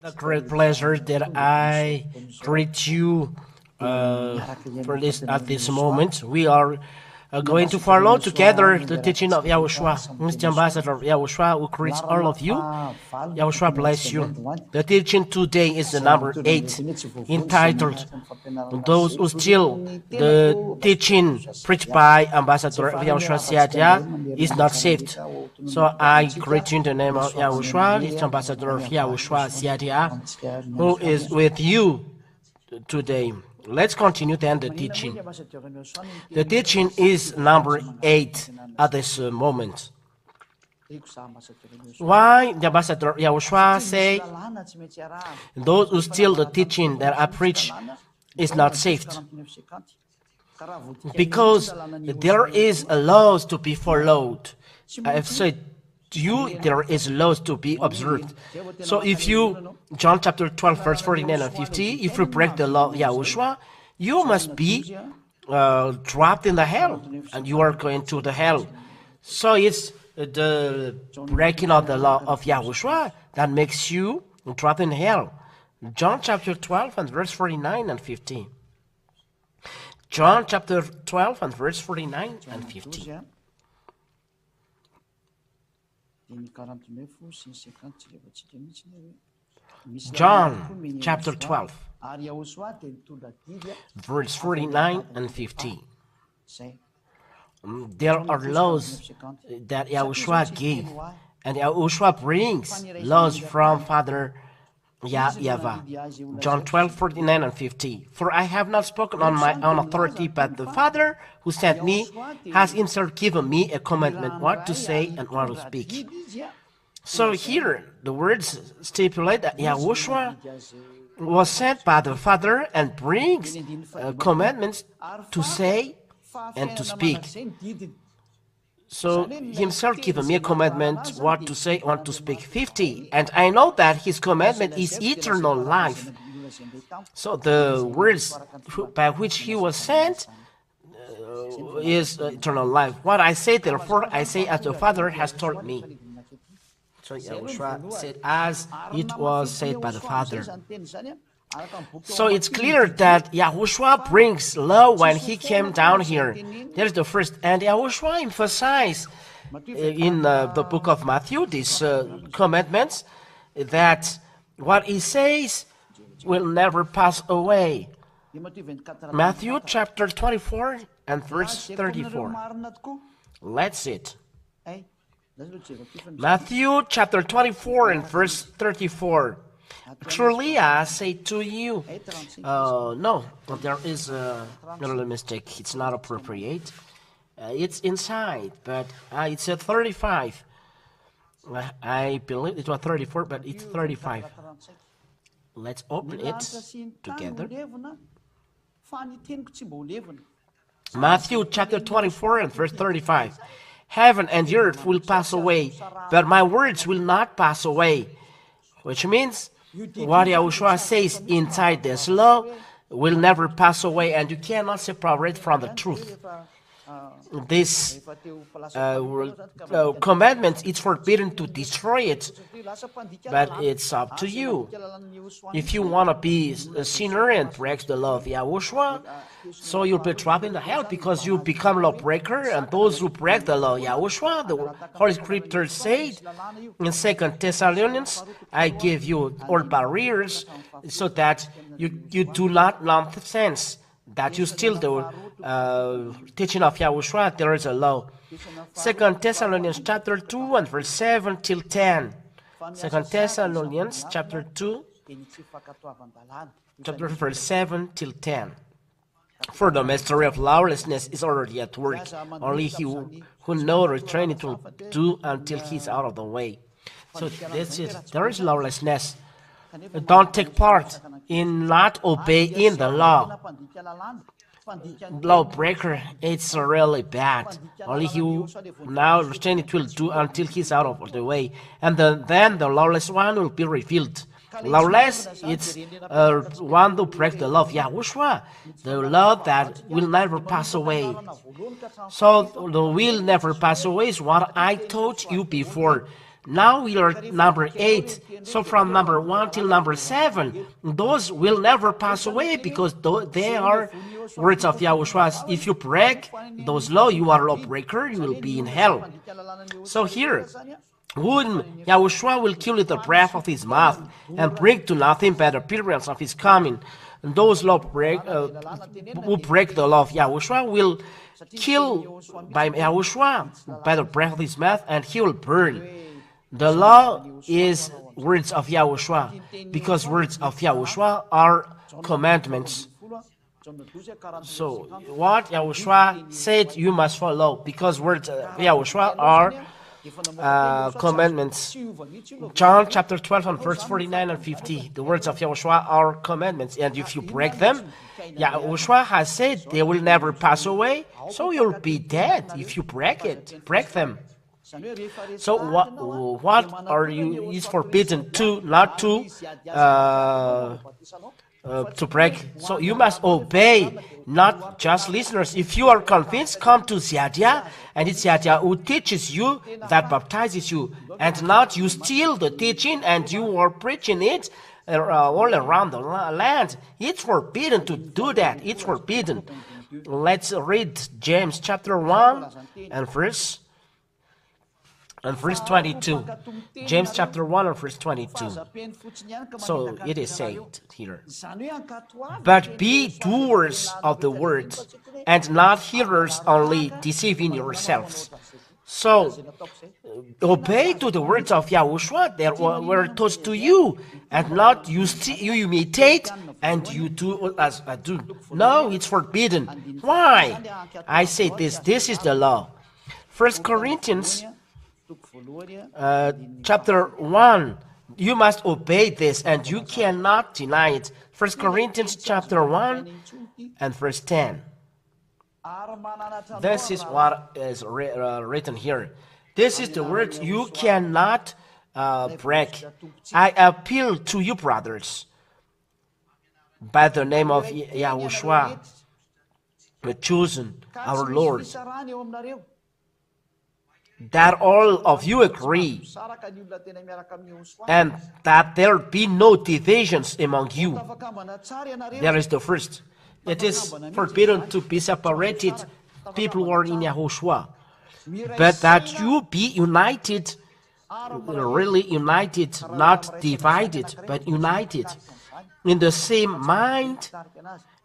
A great pleasure that I greet you for this at this moment. We are going to follow together the teaching of YAHOSHUAH, Mr. Ambassador of YAHOSHUAH, who greets all of you. YAHOSHUAH bless you. The teaching today is the number 8, entitled "Those Who Steal." The teaching preached by Ambassador of YAHOSHUAH ZHYAH is not saved. So I greet you in the name of YAHOSHUAH, Mr. Ambassador of YAHOSHUAH ZHYAH, who is with you today. Let's continue then the teaching. The teaching is number 8 at this moment. Why the Ambassador of YAHOSHUAH say those who steal the teaching that I preach is not saved? Because there is a laws to be followed. I have said to you, there is laws to be observed. So if you, John chapter 12, verse 49 and 50, if you break the law of YAHOSHUAH, you must be dropped in the hell, and you are going to the hell. So it's the breaking of the law of YAHOSHUAH that makes you drop in hell. John chapter 12 and verse 49 and 50. John chapter 12 and verse 49 and 50. John chapter 12, verse 49 and 50. There are laws that YAHOSHUAH gave, and YAHOSHUAH brings laws from Father YAHWH. John 12, 49 and 50. For I have not spoken on my own authority, but the Father who sent me has himself given me a commandment what to say and what to speak. So here the words stipulate that YAHOSHUAH was sent by the Father and brings commandments to say and to speak. So himself given me a commandment what to say, what to speak. 50. And I know that his commandment is eternal life. So the words by which he was sent is eternal life. What I say, therefore, I say as the Father has told me. So YAHOSHUAH said as it was said by the Father. So it's clear that YAHOSHUAH brings law when he came down here. There's the first. And YAHOSHUAH emphasized in the book of Matthew these commandments that what he says will never pass away. Matthew chapter 24 and verse 34. Let's see it. Matthew chapter 24 and verse 34. Truly I say to you, no, there is a little mistake. It's not appropriate. It's inside, but it's a 35. I believe it was 34, but it's 35. Let's open it together. Matthew chapter 24 and verse 35. Heaven and earth will pass away, but my words will not pass away. Which means what YAHOSHUAH says inside this law will never pass away, and you cannot separate from the truth. This commandment is forbidden to destroy it, but it's up to you. If you want to be a sinner and break the law of YAHOSHUAH, so you'll be trapped in the hell because you become lawbreaker, and those who break the law of YAHOSHUAH, the Holy Scripture said in 2 Thessalonians, I give you all barriers so that you do not nonsense, that you steal the teaching of YAHOSHUAH. There is a law. 2 Thessalonians chapter 2 and verse 7 till 10. 2 Thessalonians chapter 2, chapter verse 7 till 10. For the mystery of lawlessness is already at work. Only he who knows restrain it will do until he is out of the way. So there is lawlessness. Don't take part in not obeying the law. Lawbreaker, it's really bad. Only he who now restrain it will do until he's out of the way. And then the lawless one will be revealed. Lawless, it's one who breaks the law of YAHOSHUAH, the law that will never pass away. So the will never pass away is what I told you before. Now we are number 8. So from number 1 till number 7, those will never pass away because they are words of Yahushua. If you break those laws, you are a lawbreaker, you will be in hell. So here, whom Yahushua will kill with the breath of his mouth and bring to nothing by the appearance of his coming. And those who break the law of Yahushua will kill by Yahushua by the breath of his mouth, and he will burn. The law is words of Yahushua, because words of Yahushua are commandments. So what Yahushua said you must follow, because words of Yahushua are commandments. John chapter 12 and verse 49 and 50. The words of Yahushua are commandments, and if you break them, Yahushua has said they will never pass away, so you'll be dead if you break them. So what are you is forbidden to, not to break. So you must obey, not just listeners. If you are convinced, come to ZHYAH, and it's ZHYAH who teaches you, that baptizes you, and not you steal the teaching and you are preaching it all around the land. It's forbidden to do that. It's forbidden. Let's read James chapter 1 and verse 22. James chapter 1 and verse 22. So it is said here, but be doers of the word, and not hearers only, deceiving yourselves. So obey to the words of Yahushua that were taught to you, and not you imitate and you do as I do. No, it's forbidden. Why? I say this is the law. 1 Corinthians chapter 1, you must obey this, and you cannot deny it. 1 Corinthians chapter 1 and verse 10. This is what is written here. This is the word you cannot break. I appeal to you, brothers, by the name of Yahushua, the chosen, our Lord, that all of you agree, and that there be no divisions among you. There is the first. It is forbidden to be separated, people who are in Yahushua, but that you be united, really united, not divided, but united, in the same mind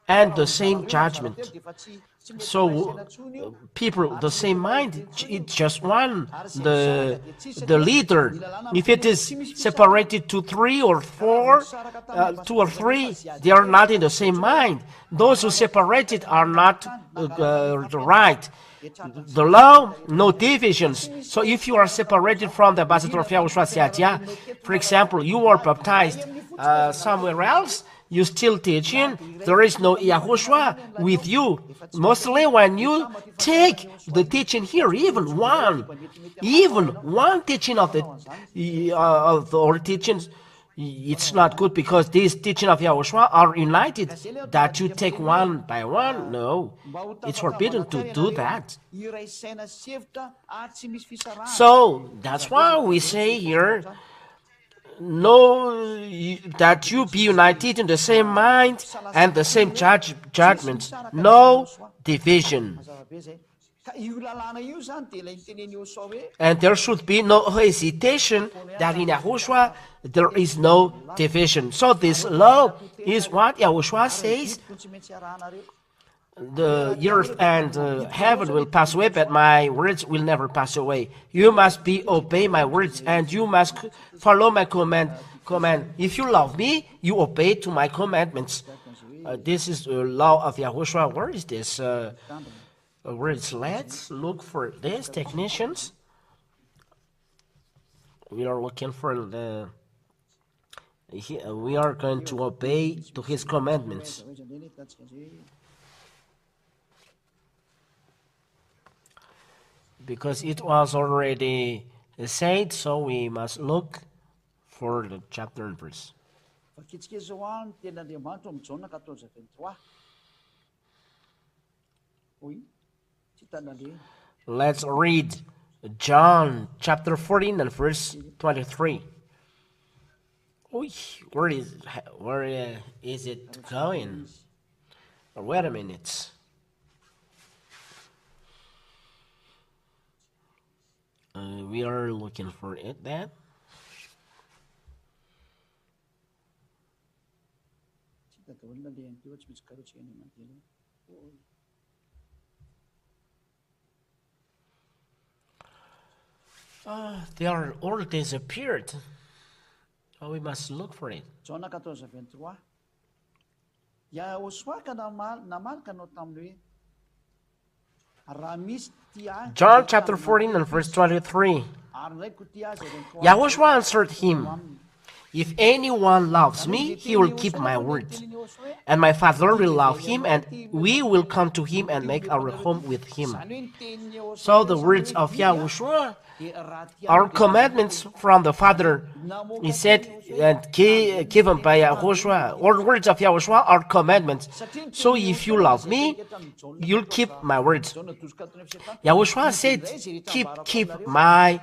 and the same judgment. So people, the same mind, it's just one, the leader. If it is separated to 3 or 4, 2 or 3, they are not in the same mind. Those who separated are not right. The law, no divisions. So if you are separated from the ambassador of Yahushua ZHYAH, for example, you are baptized somewhere else, you still teaching, there is no Yahushua with you. Mostly when you take the teaching here, even one teaching of our teachings, it's not good, because these teaching of Yahushua are united. That you take one by one, no, it's forbidden to do that. So that's why we say here, no, that you be united in the same mind and the same judgment, no division. And there should be no hesitation that in Yahushua there is no division. So this law is what Yahushua says. The earth and heaven will pass away, but my words will never pass away. You must obey my words, and you must follow my command. If you love me, you obey to my commandments. This is the law of Yahushua. Where is this? Let's look for this, technicians. We are looking for the. We are going to obey to his commandments. Because it was already said, so we must look for the chapter and verse. Let's read John chapter 14 and verse 23. Oy, where is it going? Or wait a minute. We are looking for it then. They are all disappeared. Oh, we must look for it. John 14:23. YAHOSHUAH ka naman kano tamli. Aramis tia. John chapter 14 and verse 23. YAHOSHUAH answered him, "If anyone loves me, he will keep my words. And my Father will love him, and we will come to him and make our home with him." So the words of YAHOSHUAH are commandments from the Father. He said, and given by YAHOSHUAH. All words of YAHOSHUAH are commandments. So if you love me, you'll keep my words. YAHOSHUAH said, keep my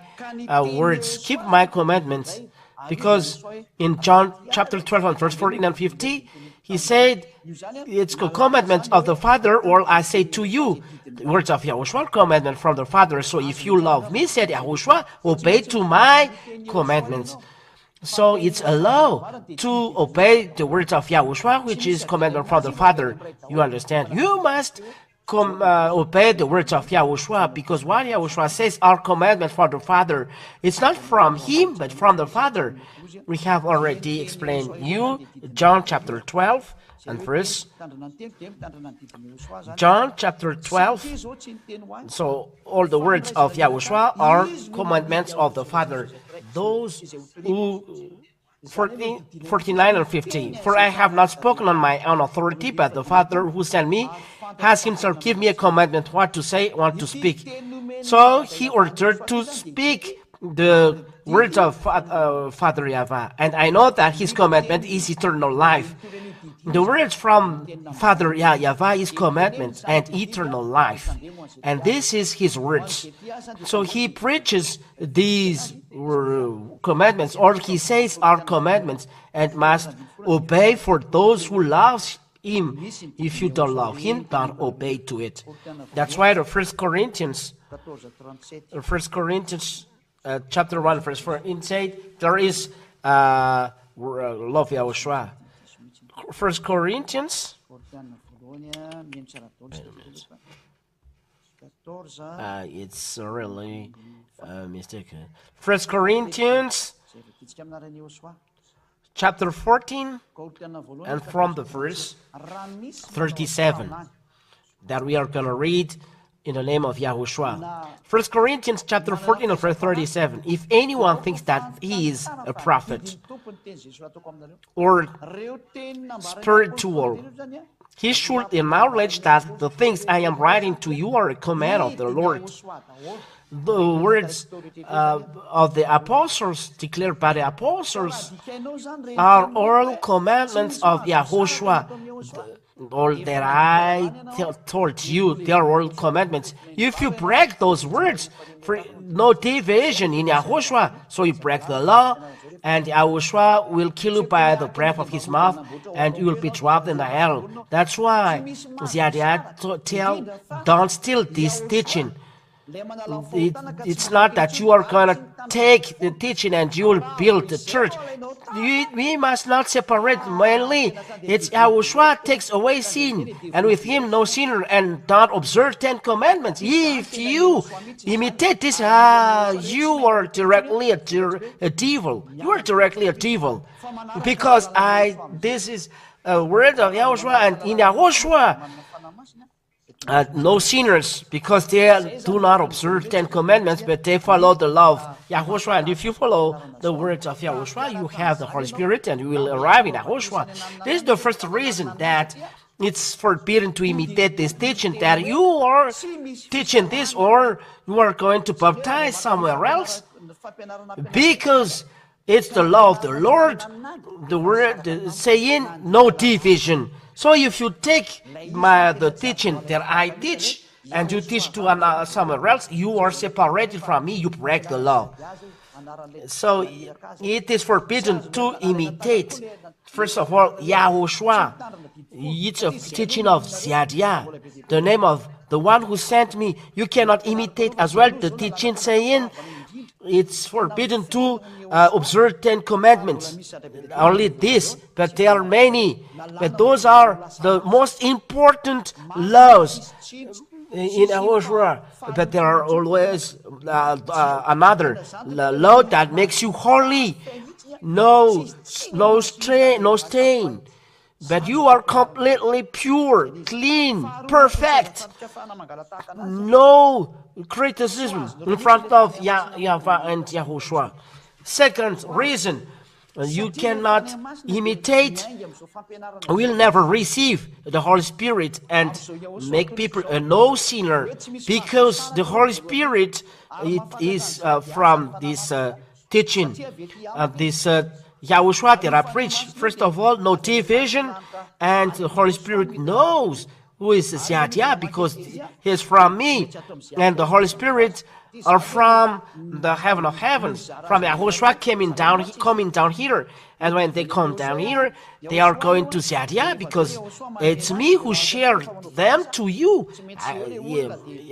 words, keep my commandments. Because in John chapter 12 and verse 14 and 50, he said, it's a commandment of the Father, or I say to you, the words of YAHOSHUAH, commandment from the Father. So if you love me, said YAHOSHUAH, obey to my commandments. So it's a law to obey the words of YAHOSHUAH, which is commandment from the Father. You understand? You must obey the words of YAHOSHUAH, because what YAHOSHUAH says are commandments for the Father. It's not from him, but from the Father. We have already explained you John chapter 12 and verse. John chapter 12. So all the words of YAHOSHUAH are commandments of the Father. Those who 49 and 50. For I have not spoken on my own authority, but the Father who sent me has himself given me a commandment what to say, what to speak. So he ordered to speak the words of Father YAHWH, and I know that his commandment is eternal life. The words from Father YAHWH is commandment and eternal life, and this is his words. So he preaches these commandments, or he says are commandments, and must obey for those who love him. If you don't love him, don't obey to it. That's why the 1 Corinthians chapter 1 verse 4 said there is love YAHOSHUAH. 1 Corinthians it's really mistaken. 1 Corinthians chapter 14 and from the verse 37 that we are going to read in the name of YAHOSHUAH. 1 Corinthians chapter 14 and verse 37. If anyone thinks that he is a prophet or spiritual, he should acknowledge that the things I am writing to you are a command of the Lord. The words of the apostles, declared by the apostles, are all commandments of YAHOSHUAH. All that I told you, they are all commandments. If you break those words, no deviation in YAHOSHUAH, so you break the law, and YAHOSHUAH will kill you by the breath of his mouth, and you will be dropped in the hell. That's why ZHYAH don't steal this teaching. It's not that you are going to take the teaching and you will build the church. We must not separate mainly. It's YAHOSHUAH takes away sin, and with him no sinner, and don't observe 10 commandments. If you imitate this, you are directly a devil. You are directly a devil. Because this is a word of YAHOSHUAH, and in YAHOSHUAH, no sinners, because they do not observe 10 commandments, but they follow the law of YAHOSHUAH. And if you follow the words of YAHOSHUAH, you have the Holy Spirit, and you will arrive in YAHOSHUAH. This is the first reason that it's forbidden to imitate this teaching, that you are teaching this, or you are going to baptize somewhere else, because it's the law of the Lord, the word saying no division. So if you take the teaching that I teach, and you teach to somewhere else, you are separated from me, you break the law. So it is forbidden to imitate. First of all, YAHOSHUAH. It's a teaching of ZHYAH, the name of the one who sent me. You cannot imitate as well the teaching saying it's forbidden to observe 10 commandments. Only this, but there are many. But those are the most important laws in YAHOSHUAH. But there are always another law that makes you holy. No stain. But you are completely pure, clean, perfect. No criticism in front of Yahweh and YAHOSHUAH. Second reason, you cannot imitate, will never receive the Holy Spirit and make people a no sinner, because the Holy Spirit, it is from this teaching of this YAHOSHUAH that I preach. First of all, no division, and the Holy Spirit knows who is ZHYAH because he is from me, and the Holy Spirit are from the heaven of heavens, from YAHOSHUAH coming down here. And when they come down here, they are going to ZHYAH because it's me who shared them to you.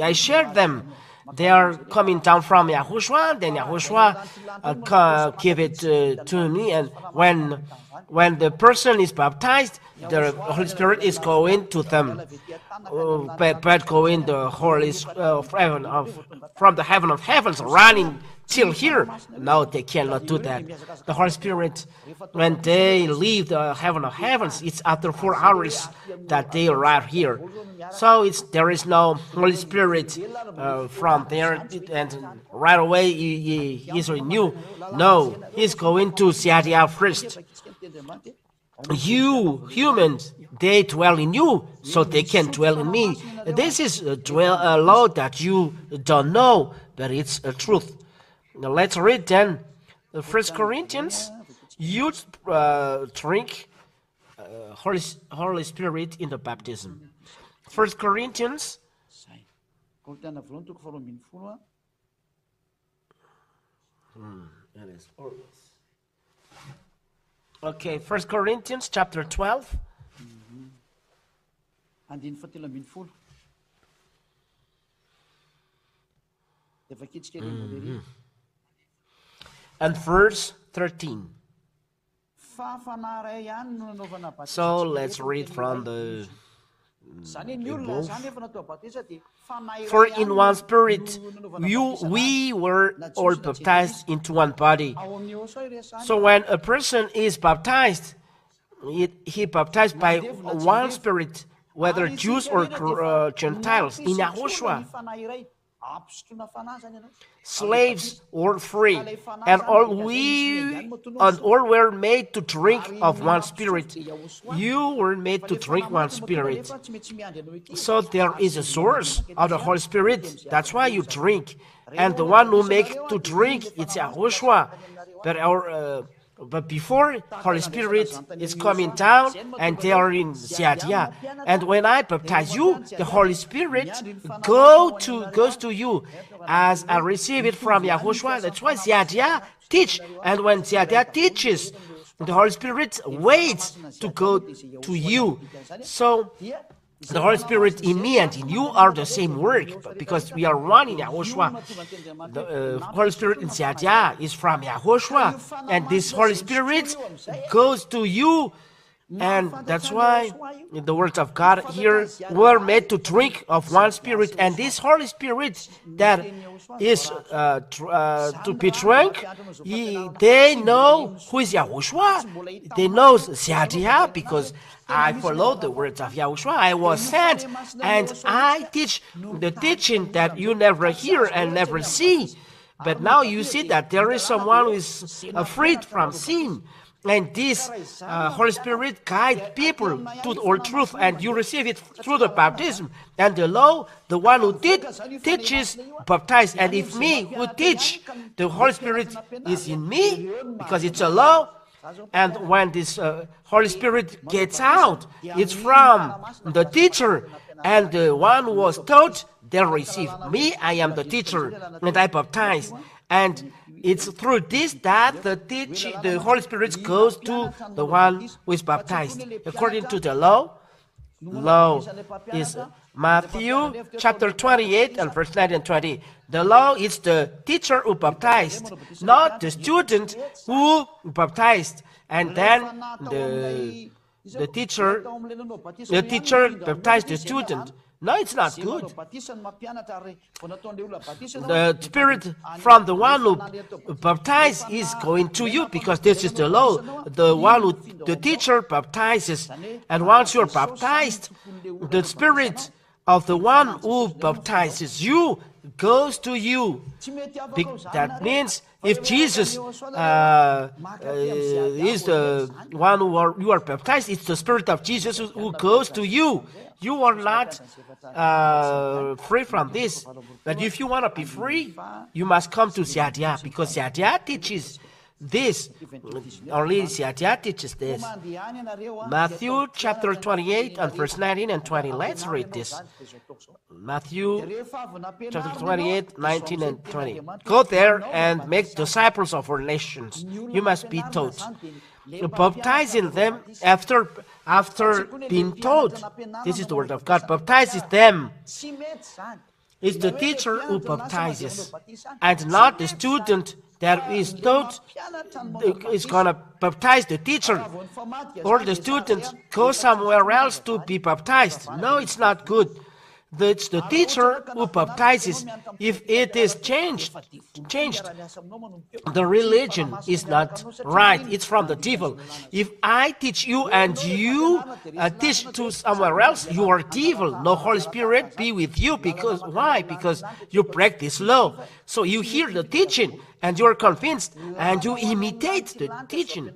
I shared them. They are coming down from YAHOSHUAH, then YAHOSHUAH give it to me, and when the person is baptized, the Holy Spirit is going to them. But going the Holy from the heaven of heavens, running till here. No, they cannot do that. The Holy Spirit, when they leave the heaven of heavens, it's after 4 hours that they arrive here. So there is no Holy Spirit from there, and right away he is renewed. No, he's going to ZHYAH first. You humans, they dwell in you, so they can dwell in me. This is a law that you don't know, but it's a truth. Now let's read then 1 Corinthians. You drink Holy Spirit in the baptism. 1 Corinthians. That is okay, 1 Corinthians chapter 12. And verse 13. So let's read from the for in one Spirit we were all baptized into one body. So when a person is baptized, he baptized by one Spirit, whether Jews or Gentiles, in YAHOSHUAH, slaves or free, and all were made to drink of one Spirit. You were made to drink one Spirit. So there is a source of the Holy Spirit. That's why you drink. And the one who makes to drink, it's YAHOSHUAH. But before, Holy Spirit is coming down, and they are in ZHYAH. And when I baptize you, the Holy Spirit goes to you as I receive it from YAHOSHUAH. That's why ZHYAH teach. And when ZHYAH teaches, the Holy Spirit waits to go to you. So the Holy Spirit in me and in you are the same work, because we are one in YAHOSHUAH. The Holy Spirit in ZHYAH is from YAHOSHUAH, and this Holy Spirit goes to you. And that's why in the words of God here, we're made to drink of one Spirit, and this Holy Spirit that is to be drunk, they know who is YAHOSHUAH. They know ZHYAH, because I follow the words of YAHOSHUAH. I was sent, and I teach the teaching that you never hear and never see. But now you see that there is someone who is freed from sin. And this Holy Spirit guides people to all truth, and you receive it through the baptism. And the law, the one who teaches, baptize. And if me who teach, the Holy Spirit is in me, because it's a law. And when this Holy Spirit gets out, it's from the teacher, and the one who was taught they receive. Me, I am the teacher, and I baptize. And it's through this that the Holy Spirit goes to the one who is baptized. According to the law is Matthew chapter 28 and verse 9 and 20. The law is the teacher who baptized, not the student who baptized. And then the teacher baptized the student. No, it's not good. The spirit from the one who baptizes is going to you, because this is the law. The teacher baptizes, and once you're baptized, the spirit of the one who baptizes you goes to you. That means if Jesus is the one you are baptized, it's the Spirit of Jesus who goes to you. You are not free from this. But if you want to be free, you must come to ZHYAH, because ZHYAH teaches this. Only ZHYAH teaches this. Matthew chapter 28 and verse 19 and 20. Let's read this. Matthew chapter 28, 19 and 20. Go there and make disciples of all nations. You must be taught, baptizing them after being taught. This is the word of God. Baptizes them. It's the teacher who baptizes, and not the student that is taught is going to baptize the teacher, or the student goes somewhere else to be baptized. No, it's not good. It's the teacher who baptizes. If it is changed, the religion is not right. It's from the devil. If I teach you and you teach to somewhere else, you are devil. No Holy Spirit be with you. Because why? Because you break this law. So you hear the teaching and you are convinced and you imitate the teaching.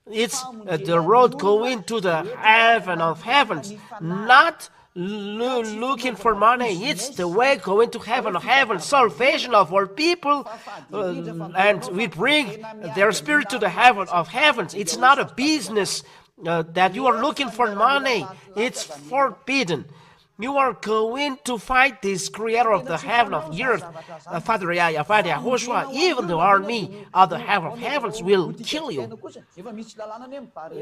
It's the road going to the heaven of heavens, not looking for money. It's the way going to heaven, salvation of all people, and we bring their spirit to the heaven of heavens. It's not a business that you are looking for money. It's forbidden. You are going to fight this creator of the heaven of the earth, Father YAHOSHUAH, Father YAHOSHUAH. Even the army of the heaven of heavens will kill you.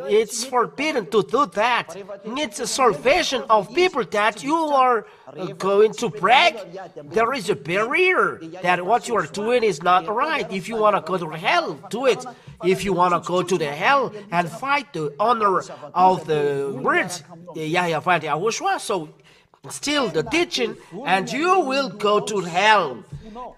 It's forbidden to do that. It's a salvation of people that you are going to break. There is a barrier that what you are doing is not right. If you want to go to hell, do it. If you want to go to the hell and fight the honor of the words, YAHOSHUAH, Father YAHOSHUAH, so still the teaching, and you will go to hell.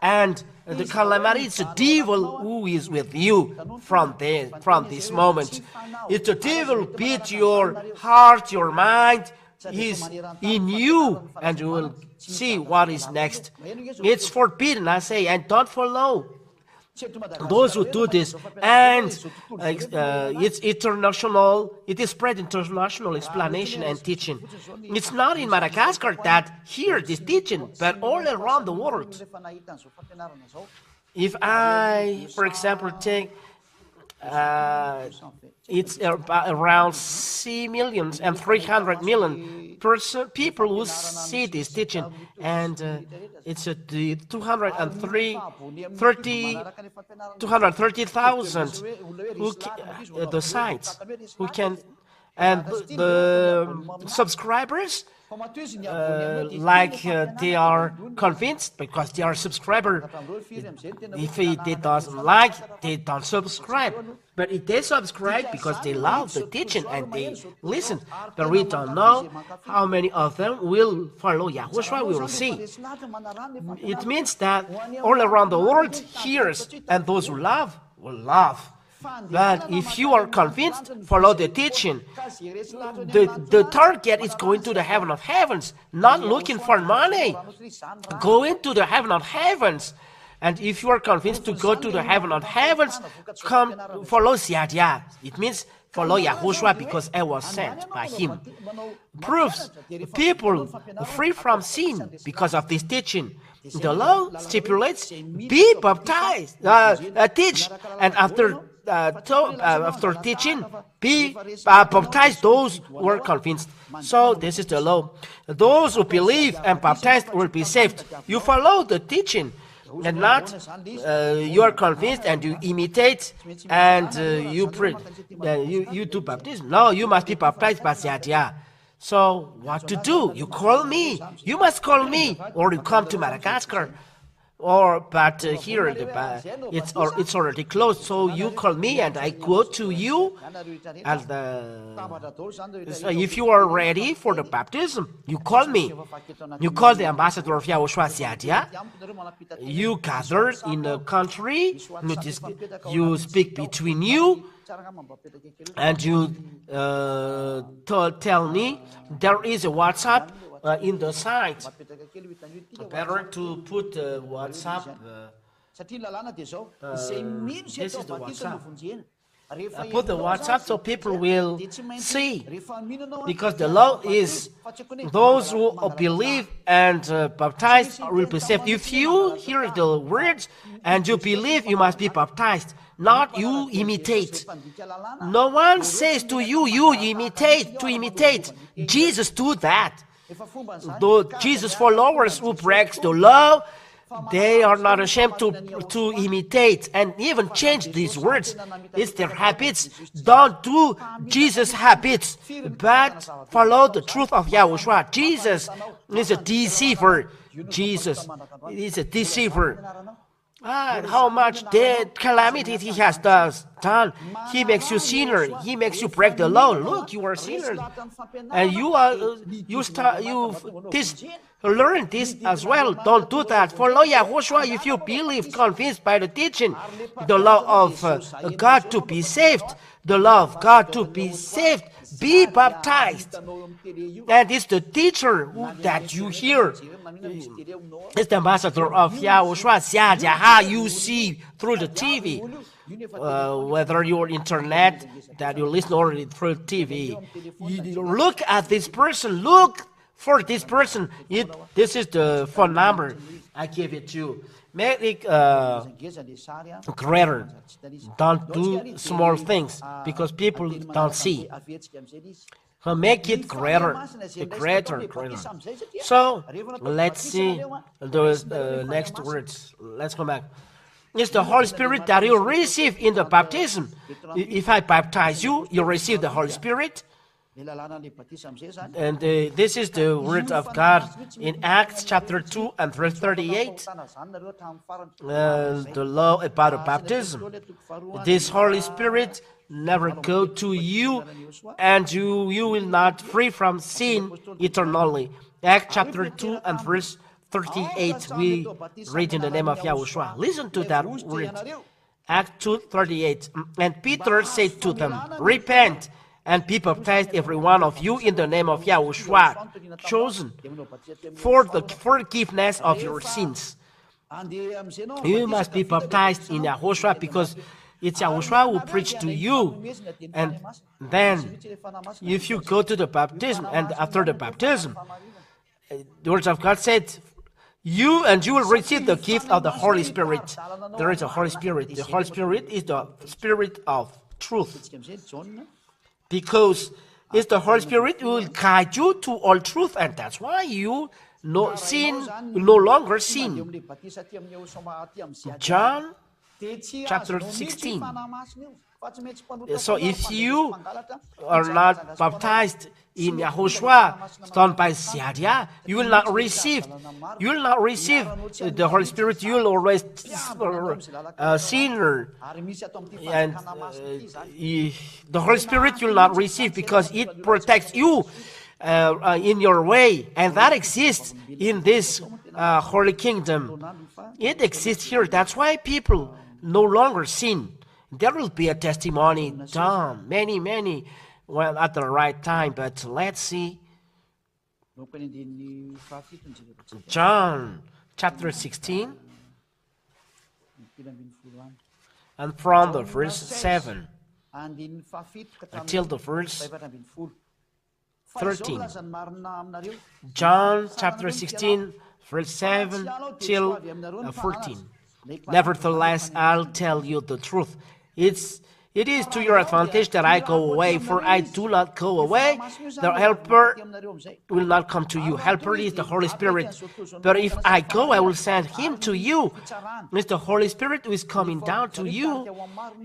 And the calamity is the devil who is with you from this moment. It's the devil beat your heart, your mind. He's in you, and you will see what is next. It's forbidden, I say, and don't follow those who do this. And it's international. It is spread international explanation and teaching. It's not in Madagascar that hear this teaching, but all around the world. If I, for example, take it's around 6,300,000 people who see this teaching, and it's 230,000 the sites who can, and the subscribers they are convinced because they are subscriber. If they doesn't like, they don't subscribe. But if they subscribe because they love the teaching and they listen, but we don't know how many of them will follow YAHOSHUAH. We will see. It means that all around the world hears, and those who love will love. But if you are convinced, follow the teaching. The target is going to the heaven of heavens, not looking for money. Going to the heaven of heavens. And if you are convinced to go to the heaven of heavens, come follow ZHYAH. It means follow YAHOSHUAH because I was sent by him. Proves people free from sin because of this teaching. The law stipulates, be baptized, teach, and after teaching, be baptized those who are convinced. So this is the law. Those who believe and baptized will be saved. You follow the teaching, and not you are convinced and you imitate and you pray, you do baptism. No, you must be baptized by ZHYAH. So what to do? You call me. You must call me, or you come to Madagascar. But here it's already closed. So you call me and I go to you. And so if you are ready for the baptism, you call me. You call the ambassador of YAHOSHUAH ZHYAH. You gather in the country. You speak between you. And you tell me there is a WhatsApp in the site. Better to put WhatsApp. This is the WhatsApp. I put the WhatsApp so people will see, because the law is those who believe and baptize will be saved. If you hear the words and you believe, you must be baptized, not you imitate. No one says to you, you imitate, to imitate. Jesus do that. Though Jesus followers who breaks the law, they are not ashamed to imitate and even change these words. It's their habits. Don't do Jesus' habits, but follow the truth of YAHOSHUAH. Jesus is a deceiver. Jesus is a deceiver. How much dead calamities he has done. He makes you sinner. He makes you break the law. Look, you are sinners, and learn this as well. Don't do that. Follow YAHOSHUAH if you believe, convinced by the teaching, the law of God to be saved, the law of God to be saved. Be baptized. And it's the teacher that you hear. It's the ambassador of YAHOSHUAH ZHYAH you see through the TV. Whether your internet that you listen or through TV. You look at this person. Look for this person. This is the phone number. I give it to you. Make it greater. Don't do small things because people don't see. Make it greater. So let's see the next words. Let's go back. It's the Holy Spirit that you receive in the baptism. If I baptize you, you receive the Holy Spirit. And this is the word of God in Acts chapter 2 and verse 38. The law about the baptism. This Holy Spirit never go to you, and you will not free from sin eternally. Acts chapter 2 and verse 38. We read in the name of YAHOSHUAH. Listen to that word. Acts 2:38. And Peter said to them, repent and be baptized every one of you in the name of YAHOSHUAH, chosen for the forgiveness of your sins. You must be baptized in YAHOSHUAH because it's YAHOSHUAH who preached to you. And then if you go to the baptism, and after the baptism, the words of God said, you will receive the gift of the Holy Spirit. There is a Holy Spirit. The Holy Spirit is the Spirit of truth. Because it's the Holy Spirit who will guide you to all truth, and that's why you no longer sin. John chapter 16. So if you are not baptized in YAHOSHUAH, done by ZHYAH, you will not receive the Holy Spirit. You will always sinner, and the Holy Spirit you will not receive because it protects you in your way, and that exists in this holy kingdom. It exists here. That's why people no longer sin. There will be a testimony done, many, well, at the right time. But let's see. John chapter 16, and from the verse 7 until the verse 13. John chapter 16, verse 7 till 14. Nevertheless, I'll tell you the truth. It's It is to your advantage that I go away, for I do not go away. The helper will not come to you. Helper is the Holy Spirit. But if I go, I will send him to you. It's the Holy Spirit who is coming down to you.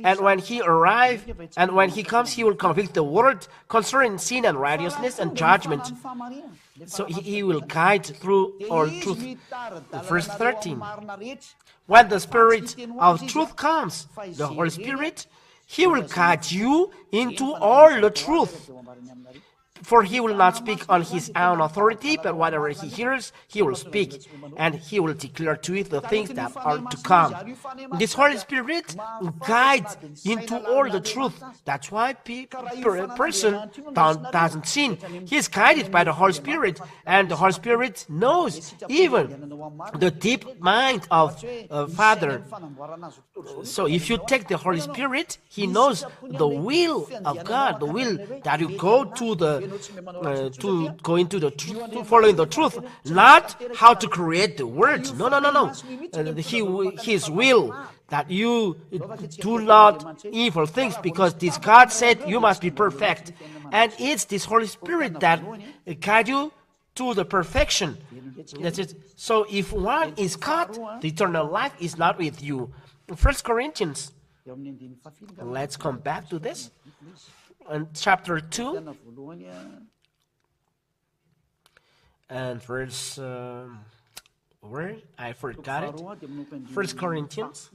And when he arrives, and when he comes, he will convict the world concerning sin and righteousness and judgment. So he will guide through all truth. Verse 13. When the Spirit of truth comes, the Holy Spirit, he will guide you into all the truth. For he will not speak on his own authority, but whatever he hears, he will speak, and he will declare to it the things that are to come. This Holy Spirit guides into all the truth. That's why a person doesn't sin. He is guided by the Holy Spirit, and the Holy Spirit knows even the deep mind of Father. So if you take the Holy Spirit, he knows the will of God, the will that you go to into the truth, to following the truth, not how to create the word. No. His will that you do not evil things, because this God said you must be perfect, and it's this Holy Spirit that guide you to the perfection. That's it. So if one is caught, the eternal life is not with you. 1 Corinthians. Let's come back to this. In chapter 2 and verse where I forgot it. 1 Corinthians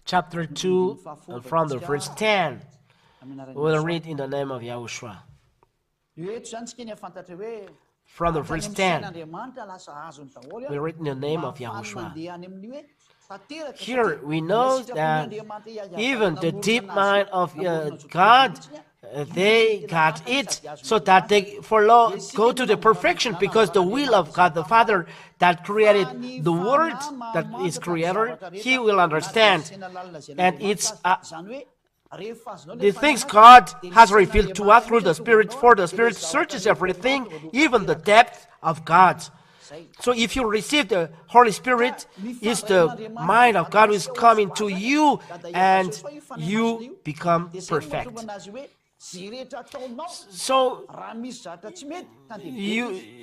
chapter 2 from the verse 10. We'll read in the name of Yahushua. From the verse 10, we read in the name of Yahushua. Here we know that even the deep mind of God, they got it so that they go to the perfection, because the will of God the Father that created the world, that is creator, he will understand. And it's the things God has revealed to us through the Spirit, for the Spirit searches everything, even the depth of God. So if you receive the Holy Spirit, it's the mind of God who is coming to you, and you become perfect. So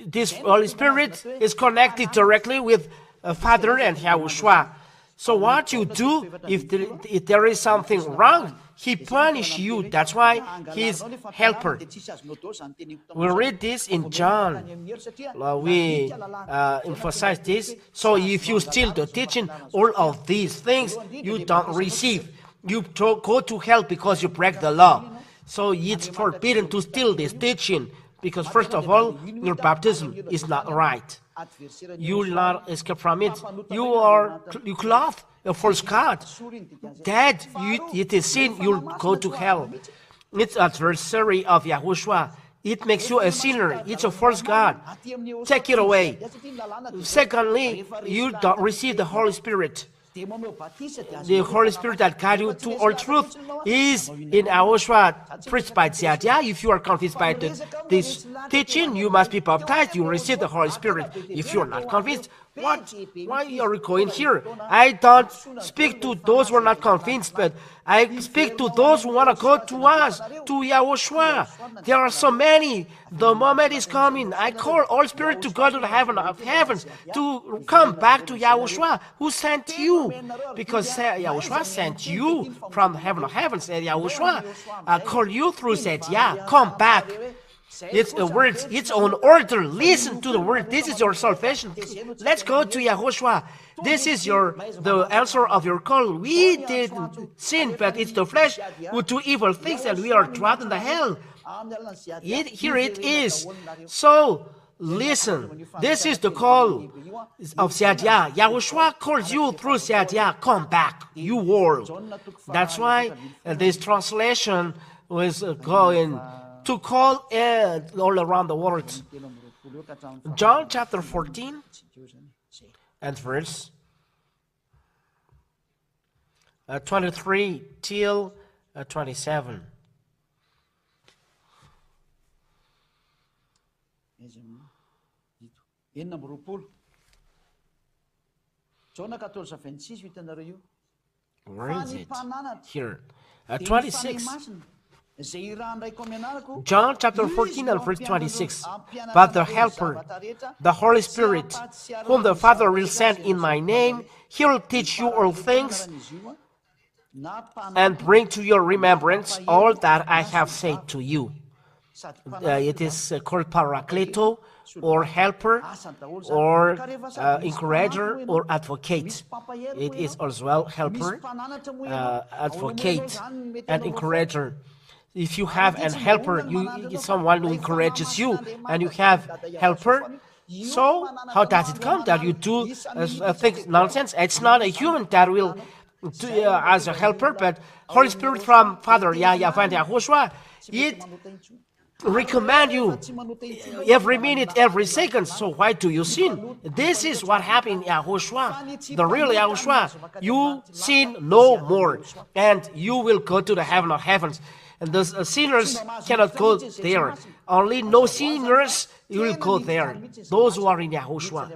this Holy Spirit is connected directly with Father and Yahushua. So what you do, if there is something wrong, he punishes you. That's why he's helper. We read this in John. We emphasize this. So if you steal the teaching, all of these things you don't receive. You go to hell because you break the law. So it's forbidden to steal this teaching, because first of all, your baptism is not right. You will not escape from it. You clothe a false god. That it is sin, you'll go to hell. It's adversary of Yahushua. It makes you a sinner. It's a false god. Take it away. Secondly, you don't receive the Holy Spirit. The Holy Spirit that guides you to all truth is in YAHOSHUAH, preached by ZHYAH. If you are convinced by this teaching, you must be baptized. You receive the Holy Spirit. If you are not convinced, why are you going here? I don't speak to those who are not convinced, but I speak to those who want to go to us, to YAHOSHUAH. There are so many. The moment is coming. I call all spirit to go to the heaven of heavens, to come back to YAHOSHUAH, who sent you. Because YAHOSHUAH sent you from the heaven of heavens, and YAHOSHUAH called you through ZHYAH. Come back. It's a word, its own order. Listen to the word. This is your salvation. Let's go to YAHOSHUAH. This is the answer of your call. We didn't sin, but it's the flesh who do evil things, and we are trapped in the hell. Here it is. So listen. This is the call of ZHYAH. YAHOSHUAH calls you through ZHYAH. Come back, you world. That's why this translation was going to call all around the world. John chapter 14 and verse 23 till 27. Jona 14:26 hitanareo io. Where is it? Fanipananatra. Here. Dia ny 26. fanahy masina, izay irahandraiko amin'ny anarako, John chapter io izy 14 no and verse ampianareo- 26. ampianarana But the ireo Helper, zavatra rehetra, the Holy tsy Spirit, hampatsiaro whom the amin'ny Father zavatra will rehetra send izay in my nozaka name, anareo. he will teach you all Ny things mpanaran'izy io a, na and mpanampy, bring to your na remembrance mpampahely, all that I na have solava. said to you. Sady mpanampy It zany. is called Paracleto, or Helper, or Encourager, or Advocate. It is as well Helper, Advocate, and Encourager. If you have an helper, someone who encourages you, and you have helper, so how does it come that you do think nonsense? It's not a human that will as a helper, but Holy Spirit from Father YAHOSHUAH and YAHOSHUAH, it recommend you every minute, every second. So why do you sin? This is what happened in YAHOSHUAH, the real YAHOSHUAH. You sin no more, and you will go to the heaven of heavens. And the sinners cannot go there. Only no sinners will go there. Those who are in YAHOSHUAH.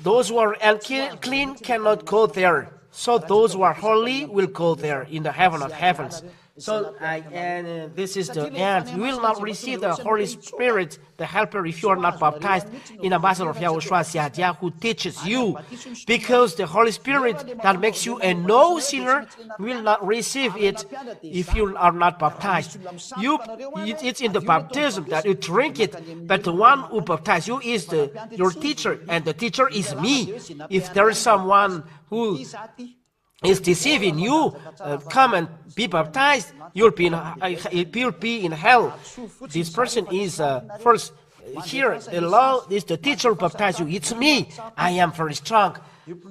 Those who are unclean cannot go there. So those who are holy will go there in the heaven of heavens. So, and this is the end. You will not receive the Holy Spirit, the Helper, if you are not baptized in Ambassador of YAHOSHUAH, ZHYAH, who teaches you. Because the Holy Spirit that makes you a no sinner will not receive it if you are not baptized. It's in the baptism that you drink it, but the one who baptizes you is your teacher, and the teacher is me. If there is someone who is deceiving you, come and be baptized, you'll be in hell. This person is first here. The law is the teacher who baptizes you. It's me. I am very strong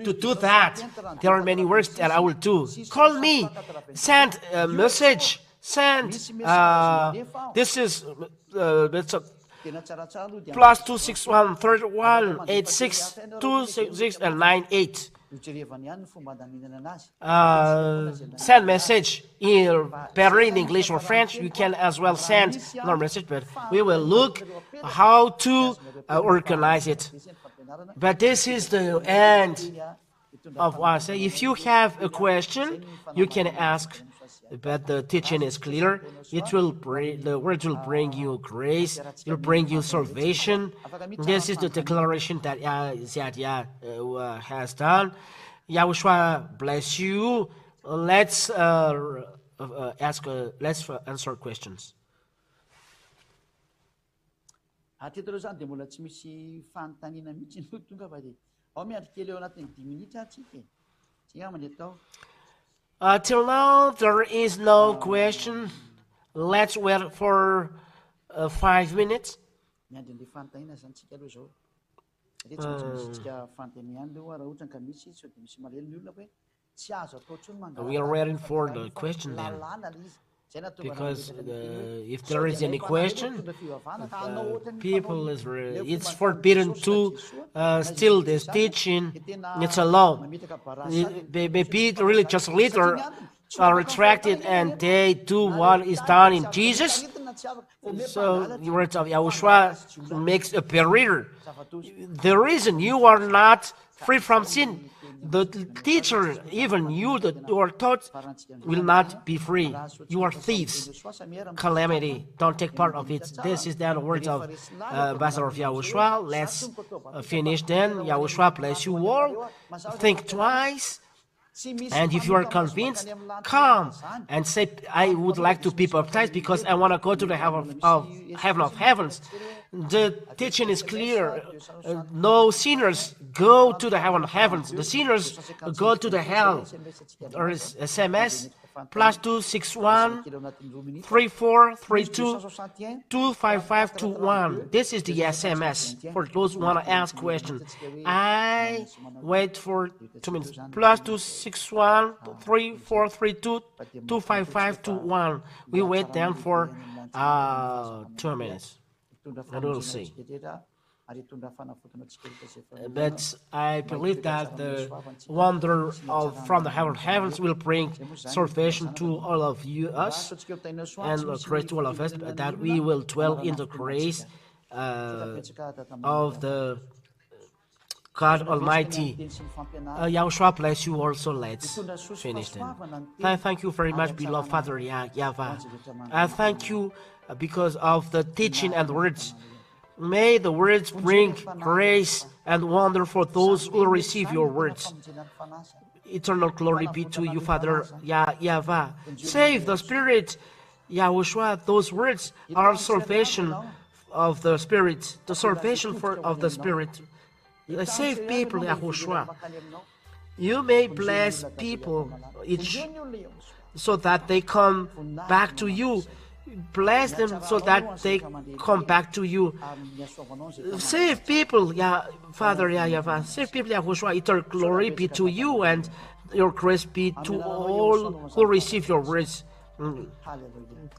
to do that. There are many works that I will do. Call me. Send a message. Send. This is plus 261 31 86 266 and 98. Send message better in English or French. You can as well send no message, but we will look how to organize it. But this is the end of what I say. If you have a question, you can ask. But the teaching is clear. The word will bring you grace. It will bring you salvation. This is the declaration that ZHYAH has done. YAHOSHUAH bless you. Let's answer questions. Teto zany dia mbola tsy misy fanontaniana mihitsy no tonga fa dia ao miandry kely eo anatin'ny 10 minitra atsika. Tsika mandeha tao. Till now, there is no question. Let's wait for 5 minutes. Miandry an'ilay fanontaniana zany tsika aloha zao. Dia tsy maintsy misy tsika fanontaniana aloha raha ohatra ka misy tsy dia misy malelo ny olona hoe tsy azo atao intsony mangalala. We are waiting for the question then. Because if there is any question, people it's forbidden to steal this teaching. It's a law. Maybe the religious leader are retracted and they do what is done in Jesus. So the words of YAHOSHUAH makes a barrier. The reason you are not free from sin, the teacher, even you that you are taught, will not be free. You are thieves. Calamity. Don't take part of it. This is the words of Ambassador of YAHOSHUAH. Let's finish then. YAHOSHUAH bless you all. Think twice. And if you are convinced, come and say, I would like to be baptized because I want to go to the heaven of heavens. The teaching is clear. No sinners go to the heaven of heavens. The sinners go to the hell. There is SMS plus 261 3432 25521. This is the SMS for those who want to ask questions. I wait for 2 minutes. Plus 261 3432 25521. We wait then for 2 minutes. And we'll see. But I believe that the wonder from the heaven of heavens will bring salvation to all of us and grace to all of us, that we will dwell in the grace of the God Almighty, Yahushua bless you also. Let's finish then. Thank you very much, beloved Father Yahweh. I thank you because of the teaching and words. May the words bring grace and wonder for those who receive your words. Eternal glory be to you, Father Yahweh. Save the Spirit, Yahushua. Those words are salvation of the Spirit, the salvation of the Spirit. Save people, Yahushua. You may bless people each so that they come back to you. Bless them so that they come back to you. Save people, Father Yahweh. Save people, Yahushua. Eternal glory be to you, and your grace be to all who receive your words.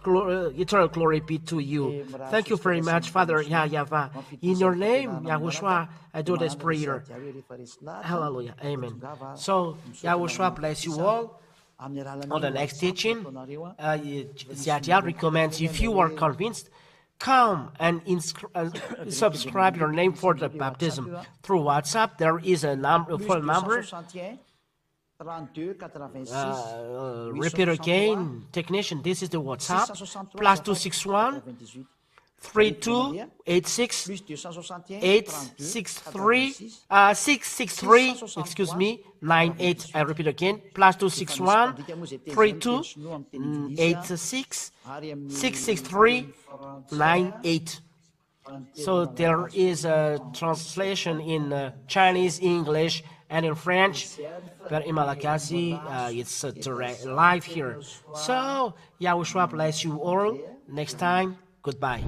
Eternal glory be to you. Thank you very much, Father Yahweh. In your name, Yahushua, I do this prayer. Hallelujah. Amen. So, Yahushua bless you all. On the next teaching, ZHYAH recommends, if you are convinced, come and subscribe your name for the baptism. Through WhatsApp, there is a phone number. Repeat again, technician, this is the WhatsApp, +261 3286 663, excuse me, 98. I repeat again, +261 3286 663 98. So there is a translation in Chinese, English, and in French, but in Malagasy, it's direct live here. So, Yahushua bless you all. Next time, goodbye.